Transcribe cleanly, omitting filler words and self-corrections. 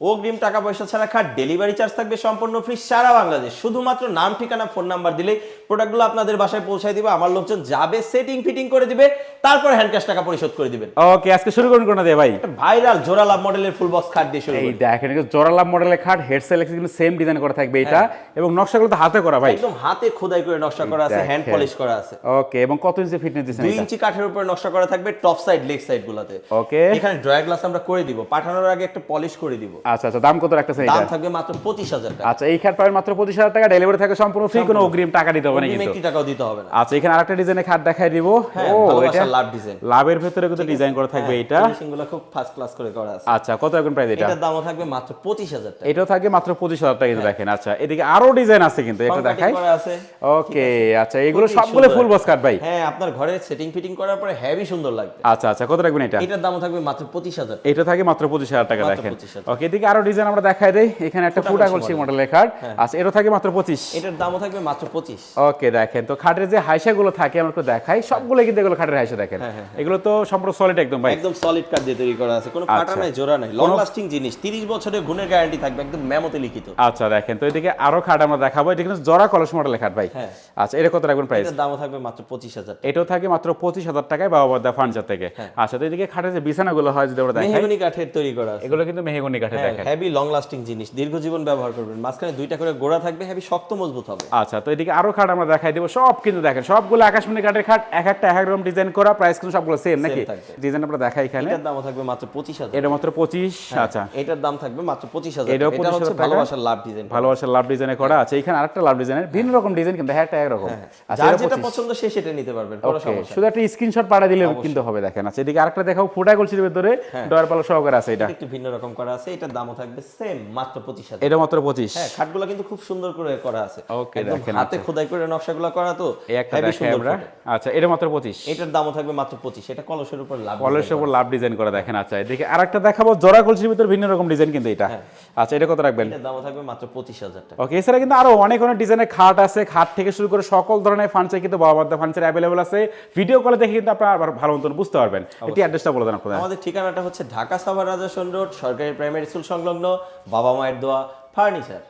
অগ্রিম টাকা পয়সা ছাড়া খাট, ডেলিভারি চার্জ থাকবে সম্পূর্ণ ফ্রি সারা বাংলাদেশ। শুধুমাত্র নাম, ঠিকানা, ফোন নাম্বার দিলেই প্রোডাক্টগুলো আপনাদের বাসায় পৌঁছায় দিবে। আমার লোকজন যাবে, সেটিং ফিটিং করে দিবে, তারপর হ্যান্ড ক্যাশ টাকা পরিশোধ করে দিবেন। ওকে, আজকে শুরু করুন কোন দিয়ে ভাই? ভাইরাল জোড়া লাভ মডেলের ফুল বক্স খাট দিয়ে শুরু এই করি। দেখেন, এটা জোড়া লাভ মডেলের খাট, হেড সেলেক্ট কিন্তু সেম ডিজাইন করা থাকবে এটা, এবং নকশাগুলো তো হাতে করা ভাই, একদম হাতে খোদাই করে নকশা করা আছে, হ্যান্ড পলিশ করা আছে। ওকে, এবং কত ইঞ্চি ফিটনেস দিছেন 2 এটা? ইঞ্চি কাঠের উপরে নকশা করা থাকবে, টপ সাইড, লেগ সাইড গুলাতে। ওকে, এখানে ড্রয়ার গ্লাস আমরা করে দিব, পাঠানোর আগে একটা পলিশ করে দিব। আচ্ছা আচ্ছা, দাম কত রাখতেছেন দাম এটা? থাকবে মাত্র 25,000 টাকা। আচ্ছা, এই খাট পাবেন মাত্র 25,000 টাকা, ডেলিভারি থাকে সম্পূর্ণ ফ্রি, কোনো অগ্রিম টাকা দিতে হবে না অগ্রিম কিন্তু। 1 টাকাও দিতে হবে না। আচ্ছা, এখানে আরেকটা ডিজাইনের খাট দেখাই দিব। হ্যাঁ, ও, এটা ভালোবাসার লাভ ডিজাইন। লাভের ভিতরে কিন্তু ডিজাইন করা থাকবে এটা। ফিনিশিং গুলো খুব ফার্স্ট ক্লাস করে করা আছে। আচ্ছা, কত এখন প্রাইস এটা? এটার দামও থাকবে মাত্র 25,000 টাকা। এটাও থাকে মাত্র 25,000 টাকা কিন্তু দেখেন। আচ্ছা, এদিকে আরো ডিজাইন আছে কিন্তু, এটা দেখাই। করা আছে। ওকে, আচ্ছা, এগুলো খুবই সবগুলো সুন্দর ফুল বক্স কাট ভাই। হ্যাঁ, আপনার ঘরে সেটিং ফিটিং করার পরে হেভি সুন্দর লাগবে। আচ্ছা আচ্ছা, কত রাখবেন এটা? এটার দামও থাকবে মাত্র 25,000 টাকা। এটা থাকে মাত্র 25,000 টাকা মাত্র দেখেন। 25,000 ওকে, এদিকে আরো ডিজাইন আমরা দেখাই দেই। এখানে একটা ফুটা কলসি মডেলের খাট। আচ্ছা, এটা থাকে মাত্র 25। এটার দামও থাকবে মাত্র 25। ওকে, দেখেন তো খাটের যে হাইসাগুলো থাকে আমরা একটু দেখাই, সবগুলো কিন্তু এগুলো খাটের হাইসা দেখেন। এগুলো তো সম্পূর্ণ সলিড একদম ভাই, একদম সলিড কাঠ দিয়ে তৈরি করা আছে, কোনো ফাটা নাই, জোড়া নাই, লং লাস্টিং জিনিস, 30 বছরের গুণের গ্যারান্টি থাকবে, একদম মেমোতে লিখিত। আচ্ছা, দেখেন তো এদিকে আরো খাট আমরা দেখাবো। এটা কিন্তু জরা কলস মডেলের খাট ভাই। হ্যাঁ। আচ্ছা, এটা কত রাখবেন প্রাইস? এটার দামও থাকবে মাত্র 25,000 টাকা। এটাও থাকে মাত্র 25,000 টাকায় বাবা ফার্নিচার থেকে। আচ্ছা, তো এদিকে খাটের যে বিছানাগুলো হয় যদি আমরা দেখাই, মেহগনি কাঠের তৈরি করা আছে। এগুলো কিন্তু মেহগনি কাঠের দেখেন। হেভি লং লাস্টিং জিনিস, দীর্ঘজীবন ব্যবহার করবেন। মাঝখানে 2টা করে গোড়া থাকবে, হেভি শক্ত মজবুত হবে। আচ্ছা, তো এদিকে আরো খাট আমরা দেখাই দেবো। সব কিন্তু দেখেন, সবগুলো আকাশমণি কাঠের খাট, এক একটা এক এক রকম ডিজাইন করা, প্রাইস কিন্তু সবগুলো সেম নাকি? থাকবে। ডিজাইন আমরা দেখাই এখানে। এটার দামও থাকবে মাত্র 25,000। এটা মাত্র 25। আচ্ছা, এটার দাম থাকবে মাত্র 25,000। এটাও এটা হচ্ছে 25,000 ভালোবাসার লাভ ডিজাইন। ভালোবাসার লাভ ডিজাইনে করা আছে। এখানে আরেকটা লাভ ডিজাইনের ভিন্ন রকম ডিজাইন, কিন্তু হ্যাঁ এক রকম। আচ্ছা, যার এটা যেটা 25। পছন্দ সে সেটা নিতে পারবেন, কোনো ওকে, সমস্যা শুধু একটা স্ক্রিনশট পাঠিয়ে দিলে কিন্তু হবে। দেখেন, আচ্ছা, এদিকে আরেকটা দেখাও, ফুটা কলসির ভিতরে ডয়ার পাল্লা সহকারে আছে। এটা নেই। একটু ভিন্ন রকম করা আছে, এটার দামও থাকবে সেম মাত্র 25,000। এটা মাত্র 25। হ্যাঁ, খাটগুলো কিন্তু খুব সুন্দর করে করা আছে। ওকে, একদম দেখেন, হাতে খোদাই করে নকশাগুলো করা, তো এই একটা হেভি দেখাই সুন্দর আমরা। ফুটে। আচ্ছা, এটা মাত্র 25। এটার দামও থাকবে মাত্র 25। এটা কলসের উপর লাভ কলসের উপর লাভ ডিজাইন করা দেখেন। আচ্ছা, এদিকে আরেকটা দেখাবো, জরা কলসির ভিতরে ভিন্ন রকম ডিজাইন কিন্তু এটা। আচ্ছা, এটা কত রাখবেন? এটার দামও থাকবে মাত্র 25,000 টাকা। ওকে, এছাড়া কিন্তু আরো অনেক অনেক ডিজাইনের খাট আছে। খাট থেকে শুরু করে সকল ধরনের ফার্নিচার কিন্তু বাবা ফার্নিচার অ্যাভেলেবল আছে। ভিডিও কলে দেখে কিন্তু আপনারা আবার ভালো মতন বুঝতে পারবেন। এটি অ্যাড্রেসটা বলে দেন আপনাদের। আমাদের ঠিকানাটা হচ্ছে ঢাকা সাভার রাজাসন রোড, সরকারি প্রাইমারি স্কুল সংলগ্ন, বাবা মায়ের দোয়া ফার্নিচার।